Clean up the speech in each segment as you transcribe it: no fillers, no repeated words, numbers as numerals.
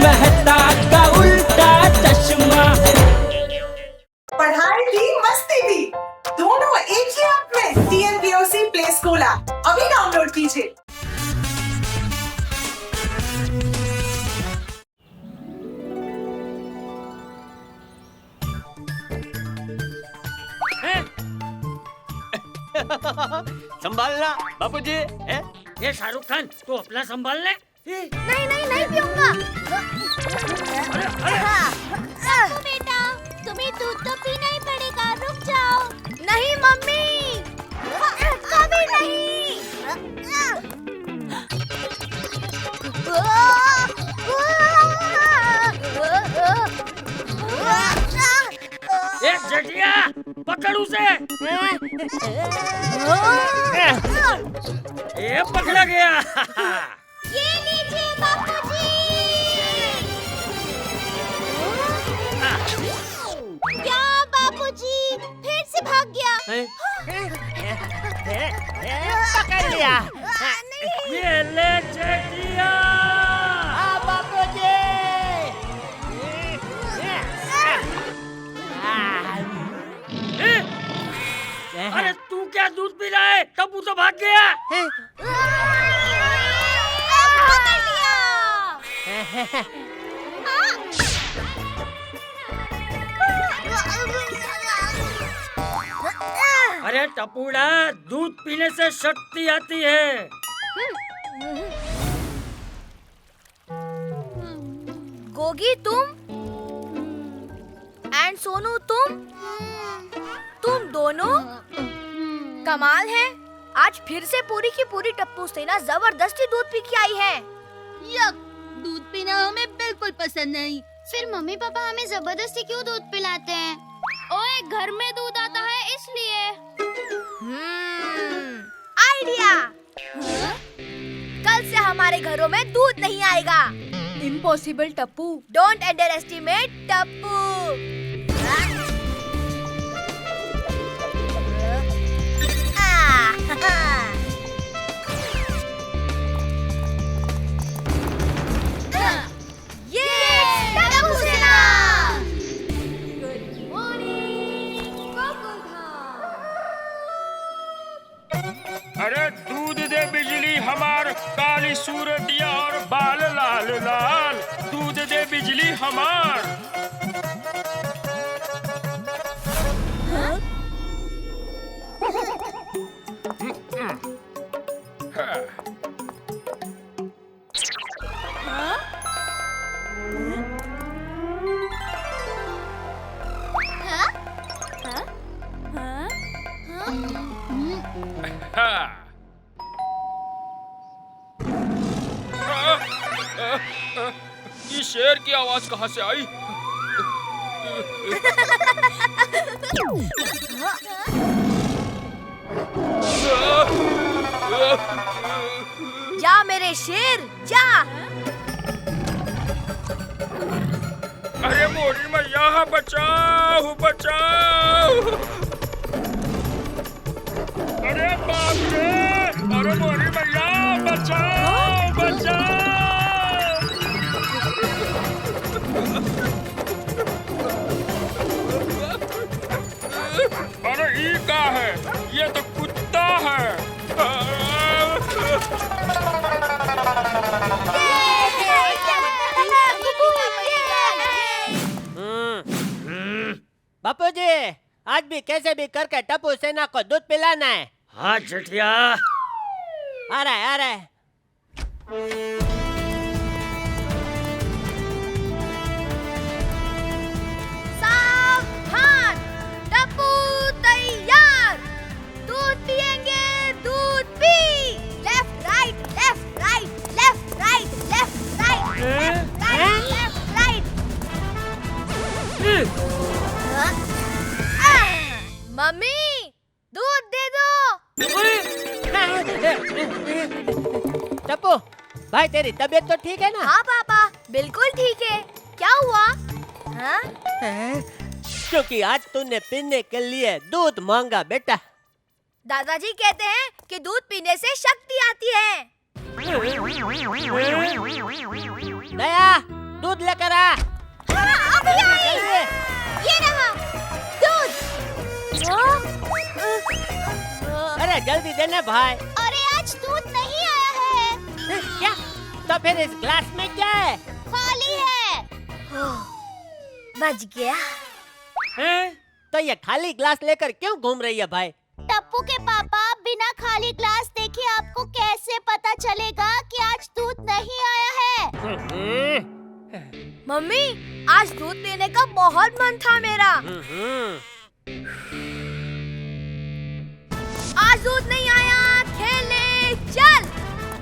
मेहता का उल्टा चश्मा। पढ़ाई भी मस्ती भी दोनों एक ही ऐप में। TNPOC प्ले स्कूल ऐप अभी डाउनलोड कीजिए। संभालना बापूजी। ये शाहरुख खान तू अपना संभाल ले। नहीं नहीं नहीं पीऊंगा। बेटा तुम्हें दूध तो पीना ही पड़ेगा, रुक जाओ। नहीं मम्मी, कभी नहीं। एक जटिया पकड़ उसे। ये पकड़ा गया। ये लीजिए बापूजी। क्या बापूजी फिर से भाग गया? पकड़ लिया। ये ले जटिया। बापूजी। अरे तू क्या दूध पी रहा है? टप्पू तो भाग गया। पकड़ लिया। अरे टपूड़ा, दूध पीने से शक्ति आती है। गोगी तुम एंड सोनू तुम दोनों कमाल है। आज फिर से पूरी की पूरी टप्पू सेना जबरदस्ती दूध पी के आई है। यक, दूध पीना हमें बिल्कुल पसंद नहीं। फिर मम्मी पापा हमें जबरदस्ती क्यों दूध पिलाते हैं? ओए, घर में दूध आता है इसलिए। आइडिया। कल से हमारे घरों में दूध नहीं आएगा। Impossible Tappu. Don't under estimate Tappu. अरे दूध दे बिजली हमार, काली सूरतिया और बाल लाल लाल। दूध दे बिजली हमार। ये शेर की आवाज कहाँ से आई? जा मेरे शेर जा। अरे मोरी मैया, बचाओ बचाओ। अरे बाप रे, अरे मोरी मैया, बचाओ बचाओ। अरे ये क्या है? ये तो कुत्ता है। बापूजी, आज भी कैसे भी करके टप्पू सेना को दूध पिलाना है। हाँ जटिया। आ रहा है, आ रहा है। सावधान, टप्पू तैयार। दूध पिएंगे, दूध P. Left right left right left right left right left right left right. Mummy दूध दे दो। टप्पू भाई, तेरी तबीयत तो ठीक है ना? हाँ पापा, बिल्कुल ठीक है। क्या हुआ? हाँ? क्योंकि आज तूने पीने के लिए दूध मांगा बेटा। दादाजी कहते हैं कि दूध पीने से शक्ति आती है। दया, दूध लेकर आ। अभी आई। ये रहा दूध। अरे जल्दी देना भाई। अरे आज दूध नहीं आया है। क्या? तो फिर इस ग्लास में क्या है? खाली है। बच गया। हैं? तो ये खाली ग्लास लेकर क्यों घूम रही है भाई? टप्पू के पापा, बिना खाली ग्लास देखे आपको कैसे पता चलेगा कि आज दूध नहीं आया है? मम्मी, आज दूध पीने का बहुत मन था मेरा। आज दूध नहीं आया, खेलने चल।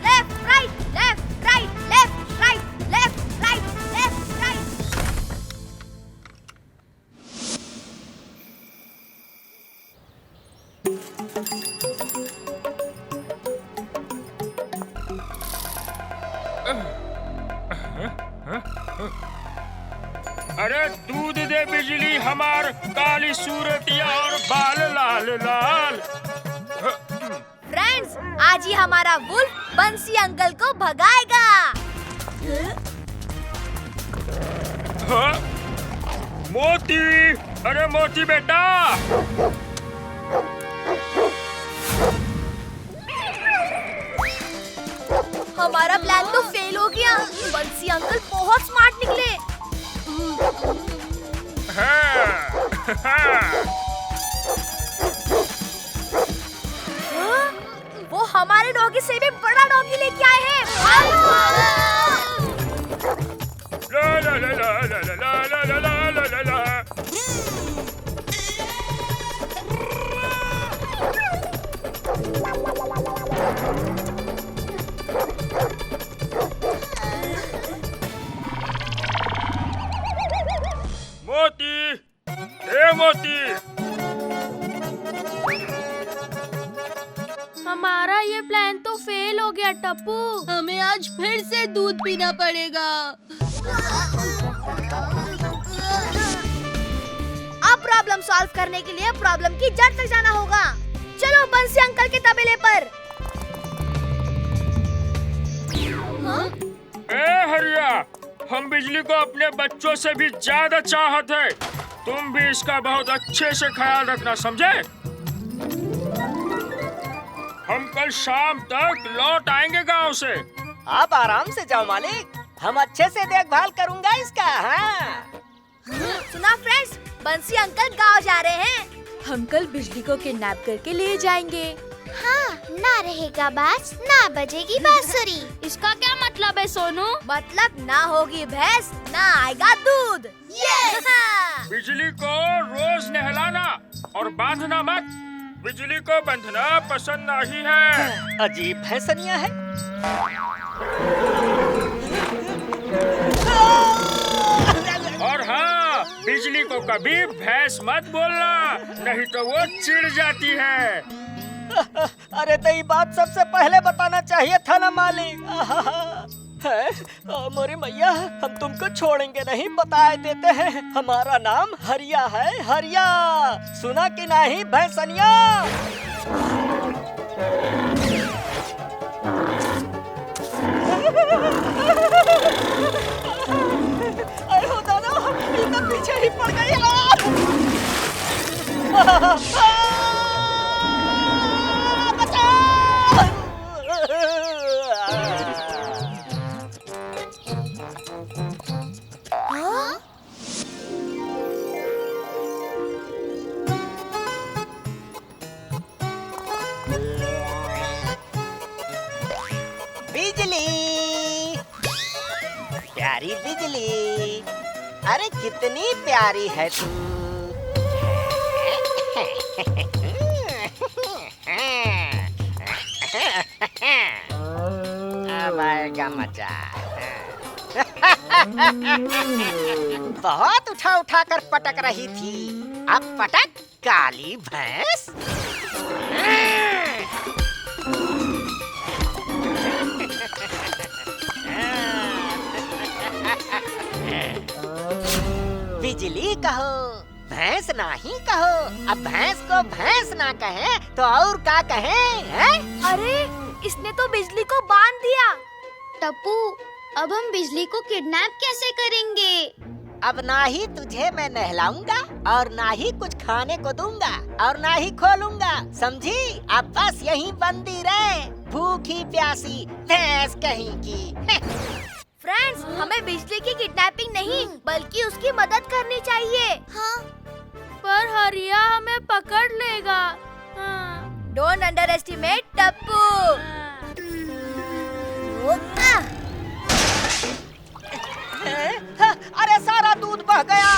Left right left right left right left right left right. अरे दूध दे बिजली हमार काली सूरतिया और बाल लाल लाल। फ्रेंड्स, आज ही हमारा वुल्फ बंसी अंकल को भगाएगा। हाँ? मोती, अरे मोती बेटा। हमारा प्लान तो फेल हो गया। बंसी अंकल बहुत स्मार्ट निकले। हाँ। वो हमारे डॉगी से भी बड़ा डॉगी लेके आए हैं। ला ला ला ला ला ला ला ला ला ला ला ला। मोती, ए मोती। हमारा ये प्लान तो फेल हो गया टप्पू। हमें आज फिर से दूध पीना पड़ेगा। अब प्रॉब्लम सॉल्व करने के लिए प्रॉब्लम की जड़ तक जाना होगा। चलो बंसी अंकल के तबेले पर। ए हरिया, हम बिजली को अपने बच्चों से भी ज्यादा चाहत है। तुम भी इसका बहुत अच्छे से ख्याल रखना, समझे? हम कल शाम तक लौट आएंगे गांव से। आप आराम से जाओ मालिक, हम अच्छे से देखभाल करूंगा इसका। हाँ। सुना फ्रेंड्स, बंसी अंकल गांव जा रहे हैं। हम कल बिजली को किडनैप करके ले जाएंगे। हाँ, ना रहेगा बाज, ना बजेगी बांसुरी। इसका क्या मतलब है सोनू? मतलब ना होगी भैंस, ना आएगा दूध। यस। बिजली को रोज नहलाना और बांधना मत। बिजली को बंधना पसंद नहीं है। अजीब भैंसनिया है। और हाँ, बिजली को कभी भैंस मत बोलना, नहीं तो वो चिढ़ जाती है। अरे तो ये बात सबसे पहले बताना चाहिए था ना मालिक। है? मोरी मैया, हम तुमको छोड़ेंगे नहीं, बताए देते हैं। हमारा नाम हरिया है, हरिया। सुना कि नहीं भैंसनिया? अरे हो दादा, ये तो पीछे ही पड़ गई। बिजली, प्यारी बिजली, अरे कितनी प्यारी है तू। अब आएगा मजा। बहुत उठा उठा कर पटक रही थी, अब पटक काली भैंस। बिजली कहो, भैंस नहीं कहो। अब भैंस को भैंस ना कहे तो और क्या कहे? हैं? अरे इसने तो बिजली को बांध दिया। टप्पू, अब हम बिजली को किडनैप कैसे करेंगे? अब ना ही तुझे मैं नहलाऊंगा और ना ही कुछ खाने को दूंगा और ना ही खोलूंगा, समझी? अब बस यहीं बंदी रहे, भूखी प्यासी भैंस कहीं की। फ्रेंड्स, हमें बिजली की किडनैपिंग नहीं बल्कि उसकी मदद करनी चाहिए। हाँ, पर हरिया हमें पकड़ लेगा। Don't under estimate Tappu. अरे सारा दूध बह गया,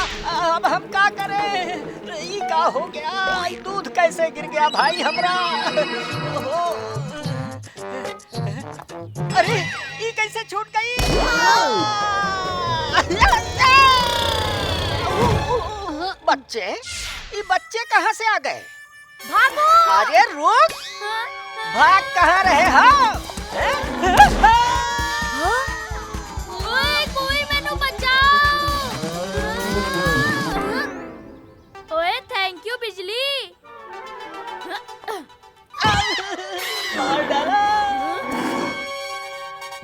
अब हम क्या करें? ई का हो गया? ई दूध कैसे गिर गया भाई हमरा? ओहो। अरे ई कैसे छूट गई? बच्चे, ये बच्चे कहाँ से आ गए? भागो! अरे रुक, भाग कहाँ रहे हो? ओए, कोई मैनू बचाओ! ओए, थैंक यू बिजली। मार डाला।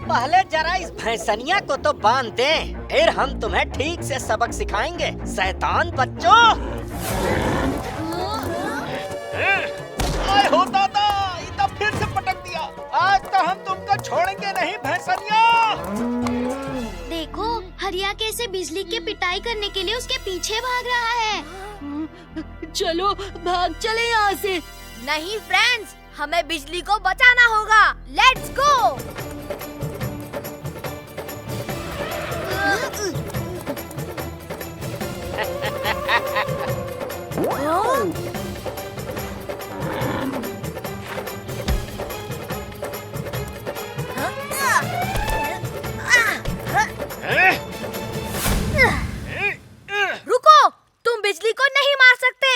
पहले जरा इस भैंसनिया को तो बांध दे, फिर हम तुम्हें ठीक से सबक सिखाएंगे, शैतान बच्चों। आए हो दादा, ये तो फिर से पटक दिया। आज तो हम तुमको छोड़ेंगे नहीं भैंसनिया। देखो, हरिया कैसे बिजली के पिटाई करने के लिए उसके पीछे भाग रहा है। चलो भाग चले यहाँ से। नहीं फ्रेंड्स, हमें बिजली को बचाना होगा। Let's go. रुको, तुम बिजली को नहीं मार सकते।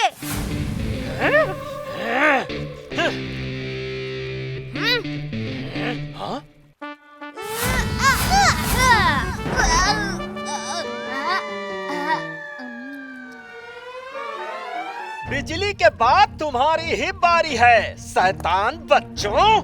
बिजली के बाद तुम्हारी ही बारी है, शैतान बच्चों।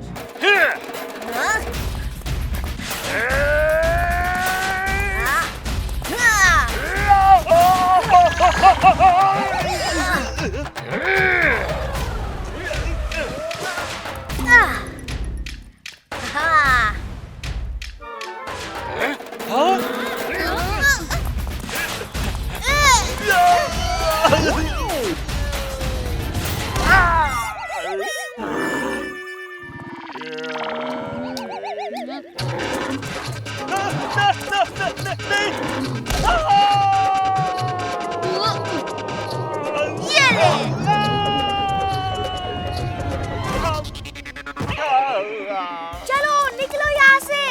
चलो निकलो यहाँ से।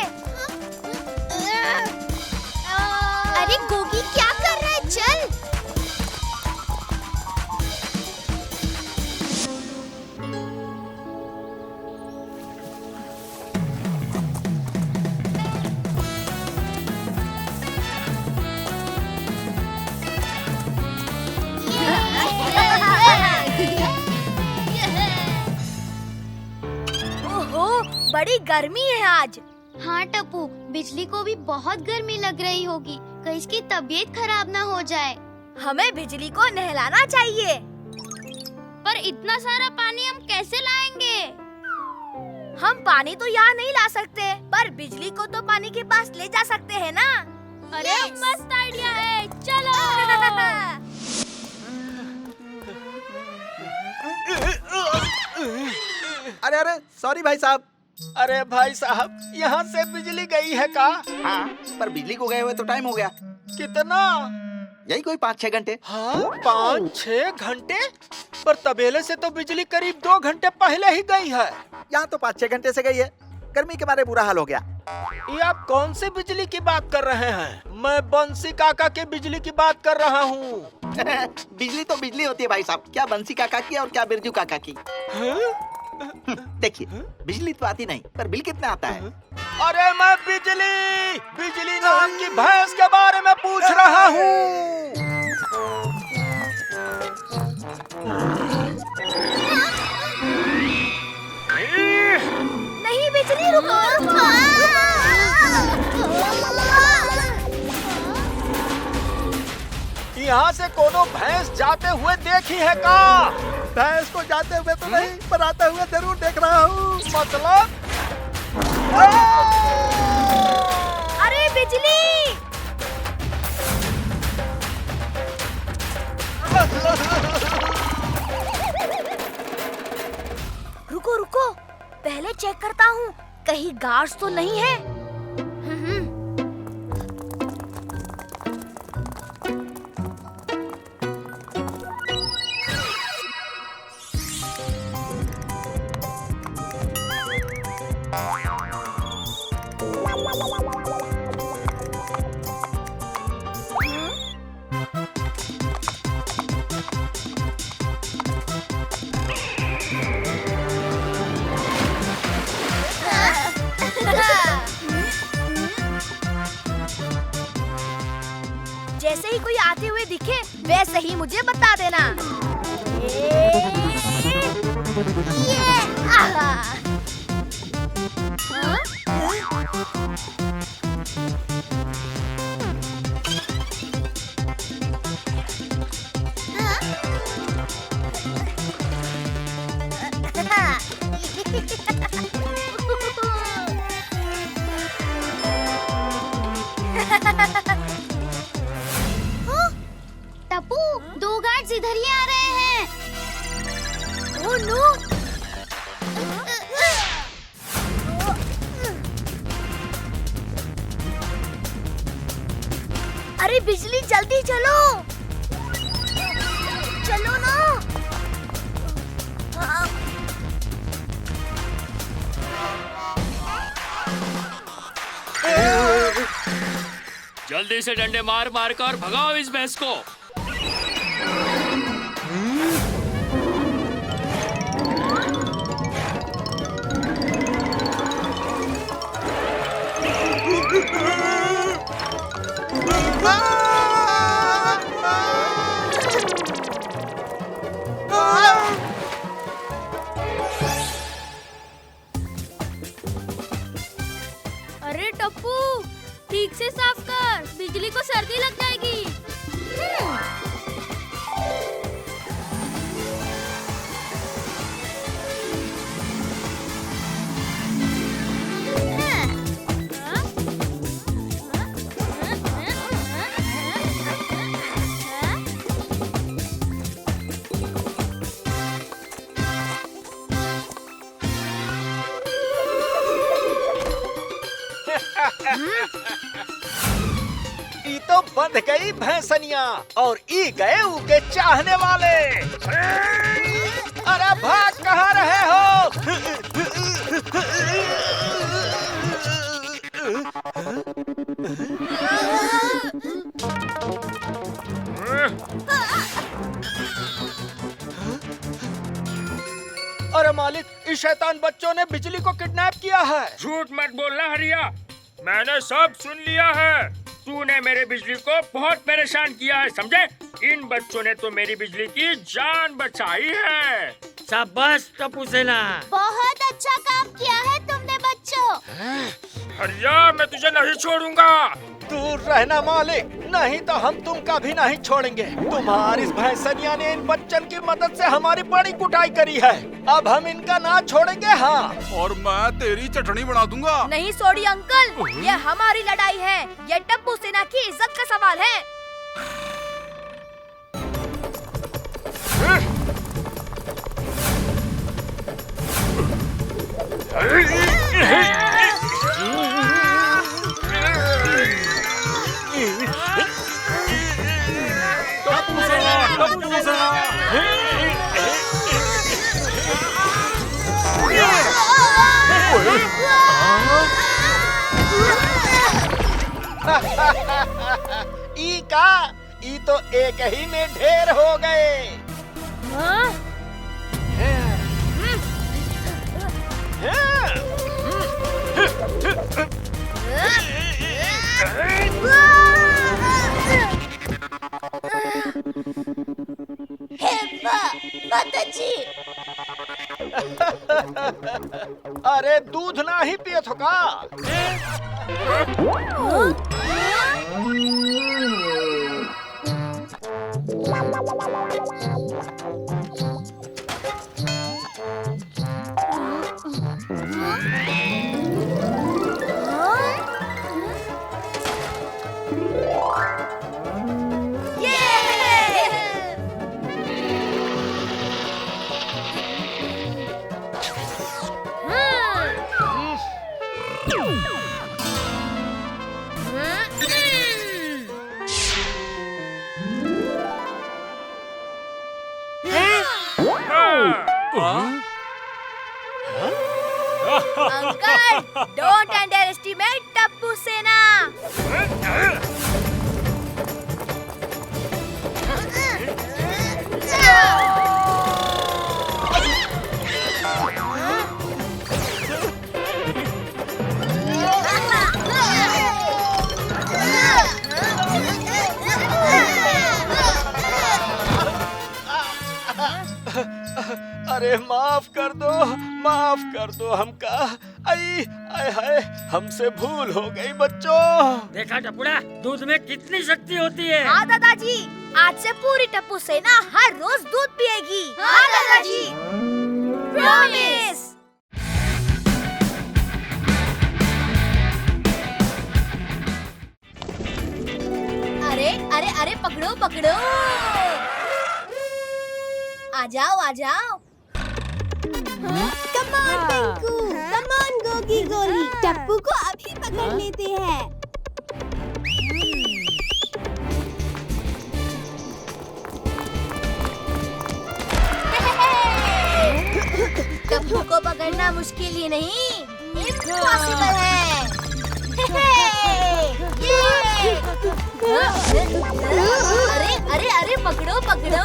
अरे गोगी, क्या कर रहा है? चल। ओहो, बड़ी गर्मी है आज। हाँ टप्पू, बिजली को भी बहुत गर्मी लग रही होगी, कहीं इसकी तबीयत खराब ना हो जाए। हमें बिजली को नहलाना चाहिए। पर इतना सारा पानी हम कैसे लाएंगे? हम पानी तो यहाँ नहीं ला सकते, पर बिजली को तो पानी के पास ले जा सकते हैं ना। अरे मस्त आइडिया है, चलो। अरे अरे, सॉरी भाई साहब। अरे भाई साहब, यहाँ से बिजली गई है का? हाँ, पर बिजली को गए हुए तो टाइम हो गया। कितना? यही कोई 5-6 घंटे। हाँ, 5-6 घंटे? पर तबेले से तो बिजली करीब 2 घंटे पहले ही गई है। यहाँ तो 5-6 घंटे से गई है। गर्मी के मारे बुरा हाल हो गया। ये आप कौन सी बिजली की बात कर रहे हैं? मैं बंसी काका के बिजली की बात कर रहा हूँ। बिजली तो बिजली होती है भाई साहब, क्या बंसी काका की और क्या बिरजू काका की। देखिए, बिजली तो आती नहीं, पर बिल कितना आता है? अरे मैं बिजली नाम की भैंस के बारे में पूछ रहा हूँ। नहीं बिजली। यहाँ से कोनो भैंस जाते हुए देखी है का? भैंस को जाते हुए तो नहीं, पर आते हुए जरूर देख रहा हूँ। मतलब? अरे बिजली! रुको रुको, पहले चेक करता हूँ कहीं गार्ड्स तो नहीं है। जैसे ही कोई आते हुए दिखे वैसे ही मुझे बता देना। टप्पू, 2 गार्ड्स इधर ही आ रहे हैं। Oh no! अरे बिजली, जल्दी चलो! चलो ना! जल्दी से डंडे मार मार कर भगाओ इस भैंस को। अरे टप्पू, ठीक से साफ कर, बिजली को सर्दी लग जाएगी। ई तो बंध गई भैंसनिया और ई गए उके चाहने वाले। अरे भाग कहाँ रहे हो? अरे मालिक, इस शैतान बच्चों ने बिजली को किडनैप किया है। झूठ मत बोलना हरिया, मैंने सब सुन लिया है। तूने मेरे बिजली को बहुत परेशान किया है, समझे? इन बच्चों ने तो मेरी बिजली की जान बचाई है। शाबाश टप्पू सेना। बहुत अच्छा काम किया है तुमने बच्चों। हरिया, मैं तुझे नहीं छोड़ूंगा। दूर रहना मालिक, नहीं तो हम तुम का भी नहीं छोड़ेंगे। तुम्हारी इस भैंसनिया ने इन बच्चन की मदद से हमारी बड़ी कुटाई करी है। अब हम इनका ना छोड़ेंगे। हाँ, और मैं तेरी चटनी बना दूंगा। नहीं सोडी अंकल, ये हमारी लड़ाई है। ये टप्पू सेना की इज्जत का सवाल है। ई का, ई तो एक ही में ढेर हो गए। अरे दूध ना ही पिए थो का? Uncle, don't under estimate Tappu सेना। अरे माफ कर दो हमका। आई आय हाय, हमसे भूल हो गई बच्चों। देखा टपुड़ा, दूध में कितनी शक्ति होती है। हाँ दादाजी, आज से पूरी टप्पू सेना हर रोज दूध पिएगी। हाँ दादाजी, प्रॉमिस। अरे अरे अरे, पकड़ो पकड़ो, आ जाओ। Come on Pinku, come on Gogi गोली, टप्पू को अभी पकड़ लेते हैं। टप्पू को पकड़ना मुश्किल ही नहीं, इम्पॉसिबल है। अरे अरे अरे, पकड़ो पकड़ो।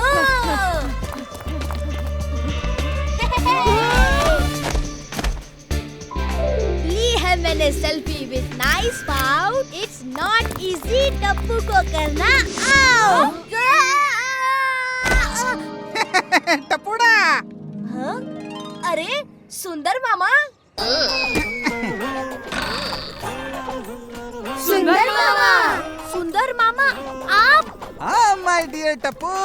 ली है मैंने selfie with nice pout. It's not easy Tappu को करना आउट। टपुड़ा, हाँ? अरे सुंदर मामा, सुंदर मामा आप? हाँ माय डियर टप्पू,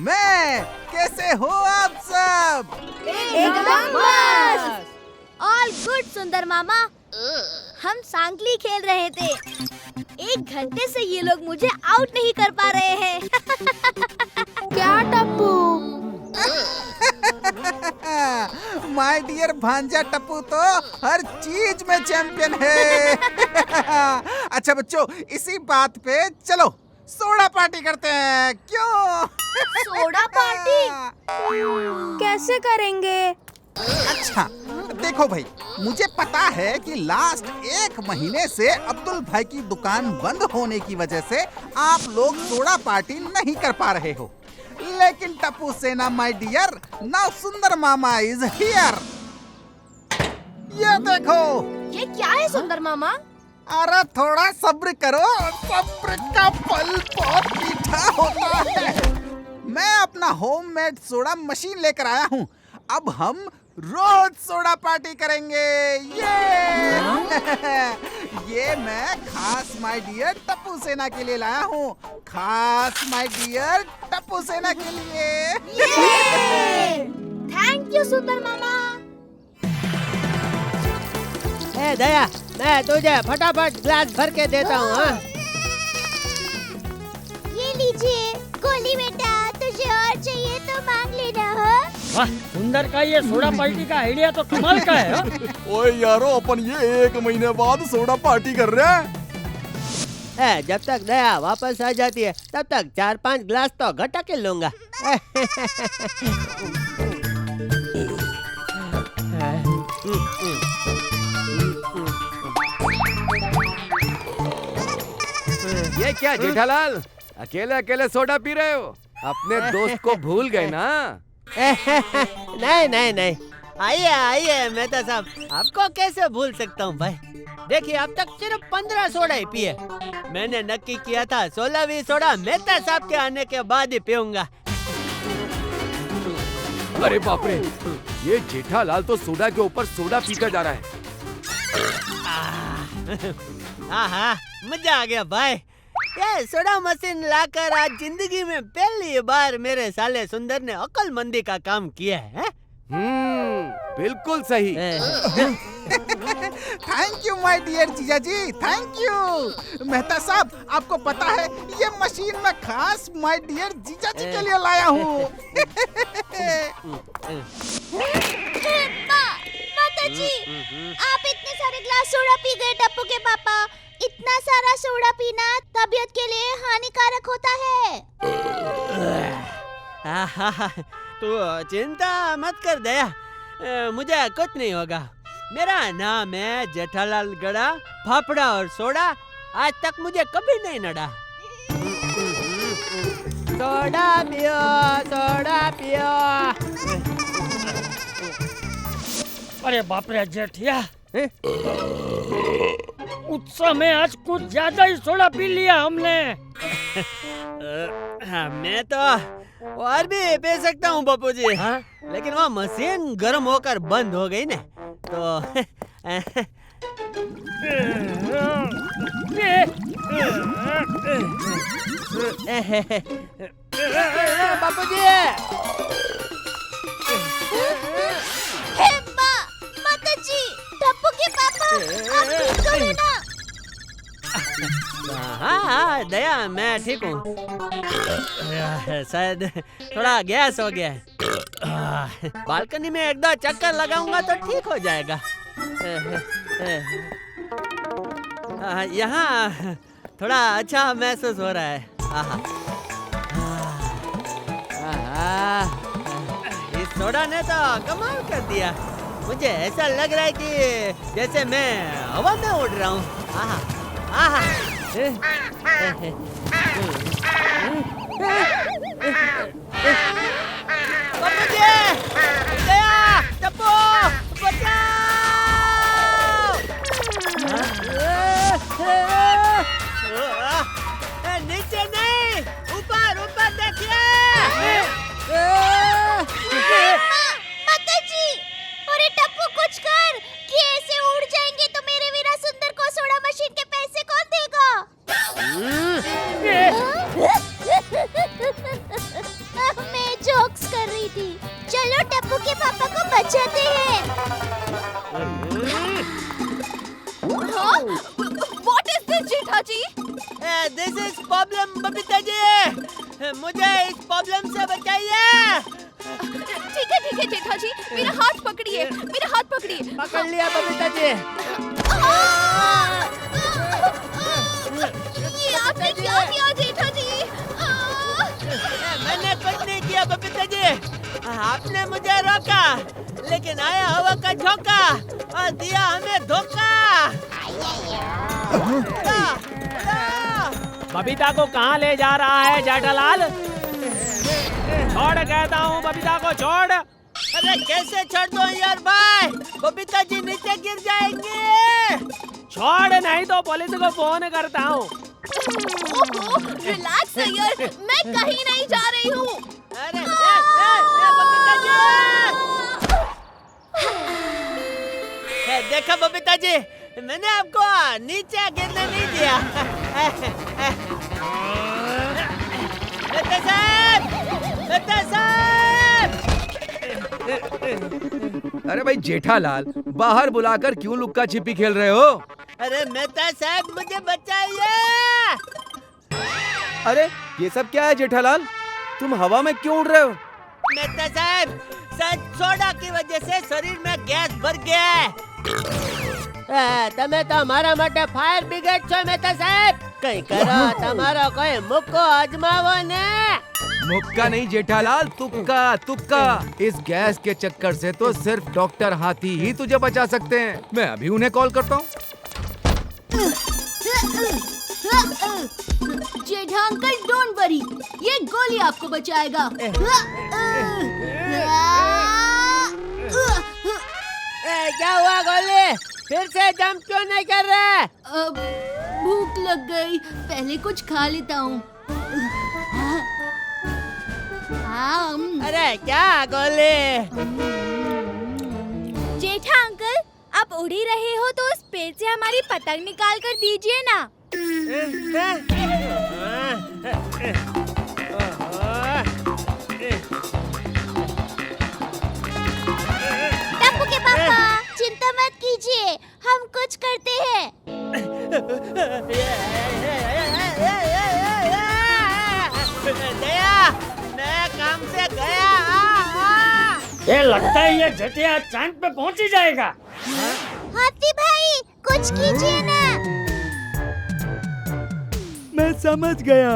मैं कैसे हो आप सब? एकदम मस्त। ऑल गुड सुंदर मामा। हम सांकली खेल रहे थे, 1 घंटे से ये लोग मुझे आउट नहीं कर पा रहे हैं। क्या टप्पू? माय डियर भांजा टप्पू तो हर चीज में चैंपियन है। अच्छा बच्चों, इसी बात पे चलो सोडा पार्टी करते हैं, क्यों? सोडा पार्टी कैसे करेंगे? अच्छा देखो भाई, मुझे पता है कि लास्ट 1 महीने से अब्दुल भाई की दुकान बंद होने की वजह से आप लोग सोडा पार्टी नहीं कर पा रहे हो, लेकिन टप्पू सेना माय डियर, नाउ सुंदर मामा इज हियर। ये देखो। ये क्या है सुंदर मामा? अरे थोड़ा सब्र करो, सब्र का फल बहुत मीठा होता है। मैं अपना होममेड सोडा मशीन लेकर आया हूँ, अब हम रोज सोडा पार्टी करेंगे। ये मैं खास माय डियर टप्पू सेना के लिए लाया हूँ, खास माय डियर टप्पू सेना के लिए। थैंक यू सुंदर मामा। ए दया, मैं तुझे फटाफट ग्लास भर के देता हूँ। हाँ? ये लीजिए गोली बेटा, तुझे और चाहिए तो मांग लेना। वाह, सुंदर का ये सोडा पार्टी का आइडिया तो कमाल का है। ओए यारो, अपन ये 1 महीने बाद सोडा पार्टी कर रहे हैं। जब तक दया वापस आ जाती है तब तक 4-5 ग्लास तो घटा के लूंगा। ये क्या जेठालाल, अकेले अकेले सोडा पी रहे हो? अपने दोस्त को भूल गए ना? नहीं, आइए मेहता साहब, आपको कैसे भूल सकता हूँ भाई। देखिए अब तक सिर्फ 15 सोडा ही पिए, मैंने नक्की किया था 16वीं सोडा मेहता साहब के आने के बाद ही पीऊंगा। अरे बाप रे, ये जेठालाल तो सोडा के ऊपर सोडा पीकर जा रहा है। हाँ, मजा आ गया भाई। ये सोडा मशीन लाकर आज जिंदगी में पहली बार मेरे साले सुंदर ने अक्लमंदी का काम किया है। बिल्कुल सही। थैंक यू माय डियर जीजा जी, थैंक यू। मेहता साहब, आपको पता है ये मशीन मैं खास माय डियर जीजा जी के लिए लाया हूँ। माता जी, आप इतने सारे ग्लास सोडा पी गए टप्पू के पापा। इतना सारा सोडा पीना तबीयत के लिए हानिकारक होता है। तू चिंता मत कर दया, मुझे कुछ नहीं होगा। मेरा नाम है जेठालाल गड़ा। फाफड़ा और सोडा आज तक मुझे कभी नहीं नड़ा। सोडा पियो, सोडा पियो। अरे बाप रे जेठिया, उत्सव में आज कुछ ज्यादा ही सोडा पी लिया हमने। मैं तो और भी पी सकता हूँ बापू जी, लेकिन वो मशीन गर्म होकर बंद हो गई ना, तो बापू जी। माता जी, टप्पू के पापा, आप ठीक तो है ना? हाँ दया, मैं ठीक हूँ। शायद थोड़ा गैस हो गया है। बालकनी में एक दो चक्कर लगाऊंगा तो ठीक हो जाएगा। यहाँ थोड़ा अच्छा महसूस हो रहा है। इस सोडा ने तो कमाल कर दिया। मुझे ऐसा लग रहा है कि जैसे मैं हवा में उड़ रहा हूँ। नीचे नहीं, ऊपर ऊपर देखिए। माता जी, अरे टप्पू कुछ कर, कि ऐसे उड़ जाएंगे तो मेरे वीरा सुंदर को सोडा मशीन के पैसे कौन देगा? मैं जोक्स कर रही थी। चलो टप्पू के पापा को बचाते हैं। What is this, Jetha ji? This is problem, Babita ji. मुझे इस प्रॉब्लम से बचाइए। ठीक है जेठा जी, मेरा हाथ पकड़िए, मेरा हाथ पकड़िए। पकड़ लिया बबीता जी। ये आपने क्या किया जेठा जी? मैंने कुछ नहीं किया बबीता जी। आपने मुझे रोका, लेकिन आया हवा का झोंका और दिया हमें धोखा। बबीता को कहाँ ले जा रहा है जेठालाल? छोड़ कहता हूँ, बबीता को छोड़। अरे कैसे छोड़ दो यार भाई, बबीता जी नीचे गिर जाएंगे। छोड़, नहीं तो पुलिस को फोन करता हूँ। रिलैक्स यार, मैं कहीं नहीं जा रही हूँ। अरे बबीता जी, देखा बबीता जी, मैंने आपको नीचे गिरने नहीं दिया। मेहता साहब! अरे भाई जेठालाल, बाहर बुलाकर क्यों लुक्का छिपी खेल रहे हो? अरे मेहता साहब, मुझे बचाइए। अरे ये सब क्या है जेठालाल? तुम हवा में क्यों उड़ रहे हो? मेहता साहब, सोडा की वजह से शरीर में गैस भर गया है। તમે તો મારા માટે ફાયર બ્રિગેડ છો મેહતા સાહેબ, કઈ કરો તમારો કોઈ મુક્કો અજમાવો ને। मुक्का नहीं जेठालाल, तुक्का तुक्का। इस गैस के चक्कर से तो सिर्फ डॉक्टर हाथी ही तुझे बचा सकते हैं। मैं अभी उन्हें कॉल करता हूँ। जेठा अंकल डोंट वरी, ये गोली आपको बचाएगा। क्या हुआ गोली? फिर से जंप क्यों नहीं कर रहे? भूख लग गई, पहले कुछ खा लेता हूँ। अरे क्या गोली? जेठा अंकल, आप उड़ ही रहे हो तो उस पेड़ से हमारी पतंग निकाल कर दीजिए ना। टप्पू के पापा चिंता मत कीजिए, हम कुछ करते हैं। दया, मैं काम से गया। ये लगता है ये जटिया चांद पे पहुंच ही जाएगा। हाथी भाई कुछ कीजिए ना। मैं समझ गया,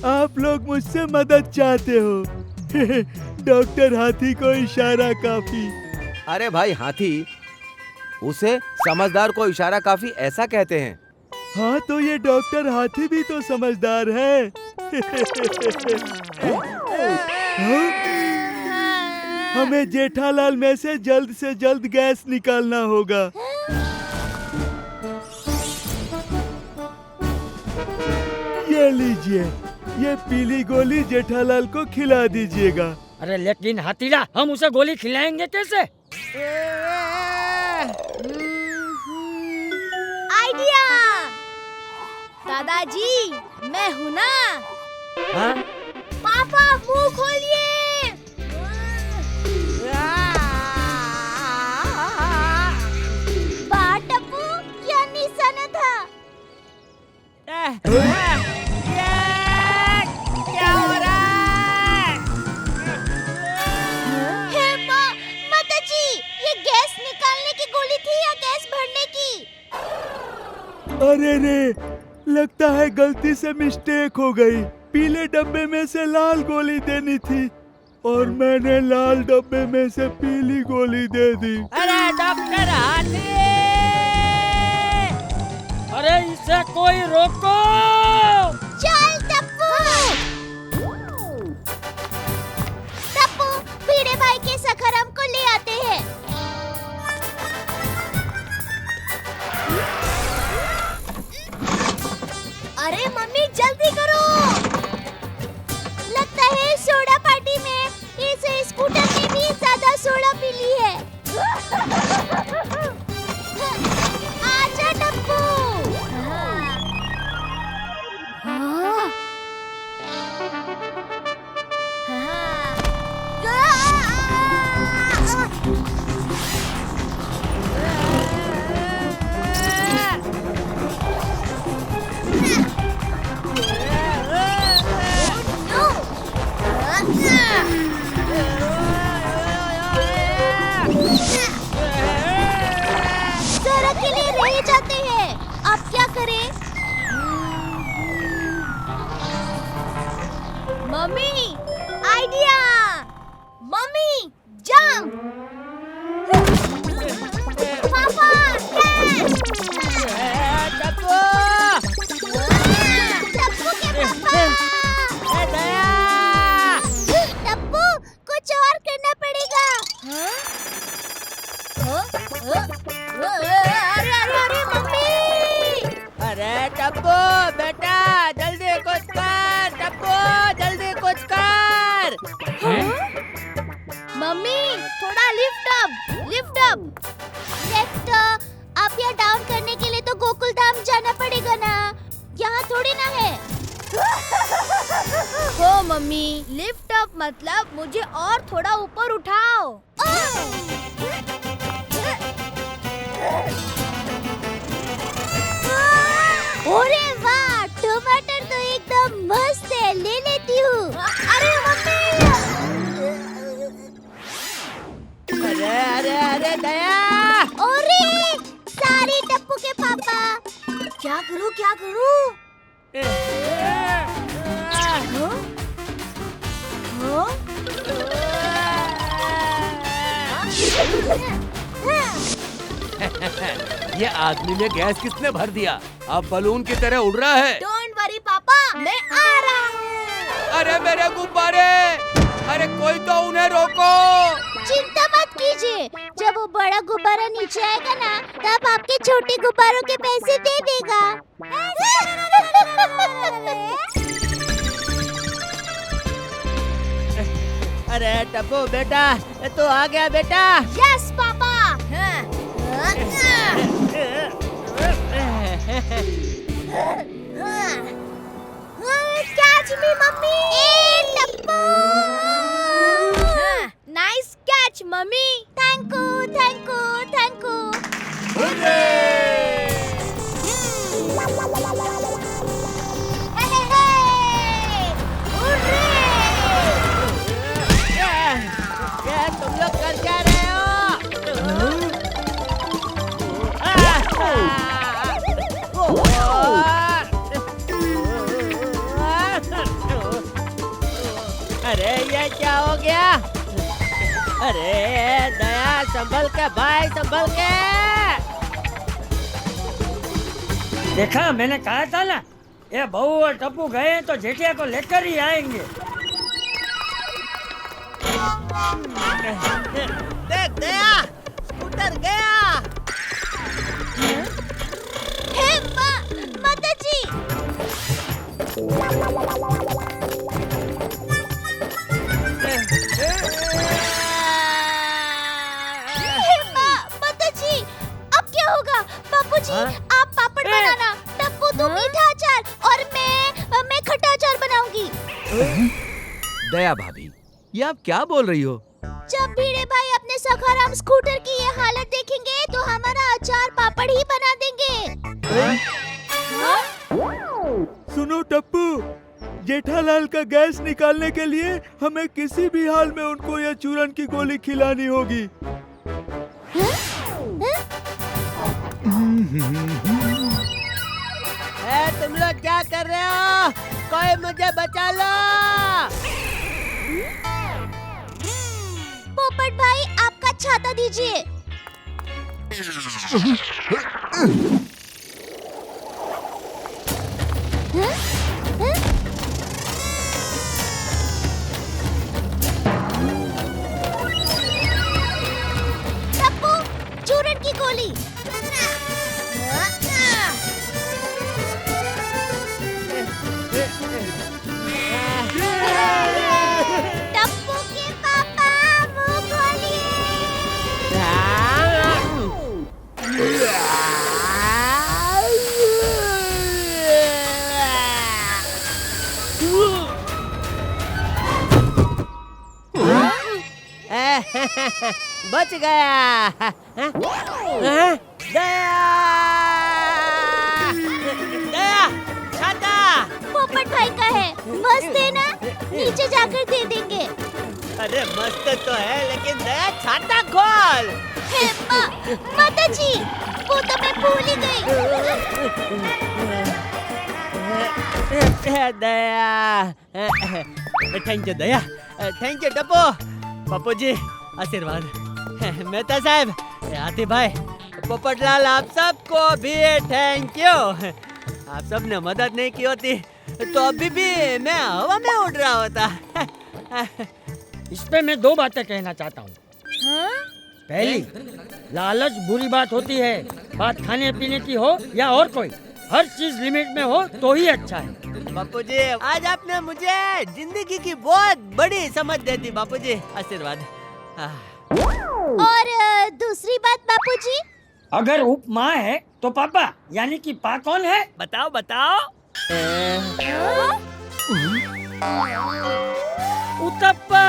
आप लोग मुझसे मदद चाहते हो। डॉक्टर हाथी को इशारा काफी। अरे भाई हाथी, उसे समझदार को इशारा काफी ऐसा कहते हैं। हाँ तो ये डॉक्टर हाथी भी तो समझदार है। हाँ? हमें जेठालाल में से जल्द गैस निकालना होगा। ये लीजिए, ये पीली गोली जेठालाल को खिला दीजिएगा। अरे लेकिन हाथीला, हम उसे गोली खिलाएंगे कैसे? आइडिया! दादाजी, मैं हूँ ना। हाँ? पापा मुंह खोलिए। टप्पू, क्या निशाना था? क्या हो रहा है? हे माताजी, ये गैस निकालने की गोली थी या गैस भरने की? अरे रे, लगता है गलती से मिस्टेक हो गई। पीले डब्बे में से लाल गोली देनी थी और मैंने लाल डब्बे में से पीली गोली दे दी। अरे डॉक्टर हाथी! अरे इसे कोई रोको! चल टप्पू! टप्पू, भिड़े भाई के सखर हमको ले आते हैं। अरे मम्मी जल्दी करो! लगता है सोडा पार्टी में इस स्कूटर ने भी ज्यादा सोडा पी ली है। आजा टप्पू! जरा के लिए रह जाते हैं, अब क्या करें? Mummy, idea! Mummy, jump! पापा, टप्पू! टप्पू के पापा! टप्पू, कुछ और करना पड़ेगा। अरे मम्मी! अरे टप्पू बेटा, जल्दी कुछ कर। टप्पू जल्दी कुछ कर। मम्मी, थोड़ा लिफ्ट अप। लेफ्ट अप या डाउन करने के लिए तो गोकुल धाम जाना पड़ेगा ना, यहाँ थोड़ी ना है। हो मम्मी, लिफ्ट अप मतलब मुझे और थोड़ा ऊपर उठाओ। अरे वाह, टमाटर तो एकदम मस्त है, ले लेती हूँ। अरे मम्मी! अरे दया! अरे सारी टप्पू के पापा! क्या करूँ? ये आदमी ने गैस किसने भर दिया? अब बलून की तरह उड़ रहा है। डोंट वरी पापा, मैं आ रहा हूँ। अरे मेरे गुब्बारे! अरे कोई तो उन्हें रोको! चिंता मत कीजिए, जब वो बड़ा गुब्बारा नीचे आएगा ना, तब आपके छोटे गुब्बारों के पैसे दे देगा। अरे टप्पू बेटा, तू आ गया बेटा। Yes papa. Catch me mummy. Tappu. Nice catch mummy. Thank you thank you thank you. क्या तुम लोग कर क्या रहे हो? अरे ये क्या हो गया? अरे दया संभल के भाई, संभल के। देखा, मैंने कहा था ना, ये बहू और टप्पू गए तो जेठिया को लेकर ही आएंगे। देख दया, स्कूटर गया। हे माता जी। माता जी, अब क्या होगा? बापूजी, आप पापड़ बनाना, टप्पू तुम मीठा अचार और मैं खट्टा अचार बनाऊंगी। दया भाभी, ये आप क्या बोल रही हो? जब भीड़े भाई अपने सखाराम स्कूटर की ये हालत देखेंगे तो हमारा अचार पापड़ ही बना देंगे। सुनो टप्पू, जेठालाल का गैस निकालने के लिए हमें किसी भी हाल में उनको यह चूरन की गोली खिलानी होगी। तुम लोग क्या कर रहे हो? कोई मुझे बचा लो। पोपट भाई, आपका छाता दीजिए। टप्पू, चूरन की गोली। टप्पू के पापा, मुंह खोलिए। बच गया। दया, दया, छाता। पोपट भाई का है, मस्त है ना? नीचे जाकर दे देंगे। अरे मस्त तो है, लेकिन दया छाता खोल। हे माता जी, वो तो मैं भूल ही गई। Daya, thank you Daya, thank you Tappu. Pappu ji आशीर्वाद। मेहता साहब, हाथी भाई, पोपटलाल, आप सबको भी थैंक यू। आप सब ने मदद नहीं की होती तो अभी भी मैं हवा में उड़ रहा होता। इस पे मैं दो बातें कहना चाहता हूँ। पहली, लालच बुरी बात होती है। बात खाने पीने की हो या और कोई, हर चीज लिमिट में हो तो ही अच्छा है। बापू जी, आज आपने मुझे जिंदगी की बहुत बड़ी समझ दे दी। बापू जी आशीर्वाद। और दूसरी बात बापूजी, अगर उप माँ है तो पापा, यानी कि पा कौन है? बताओ बताओ। उतप्पा।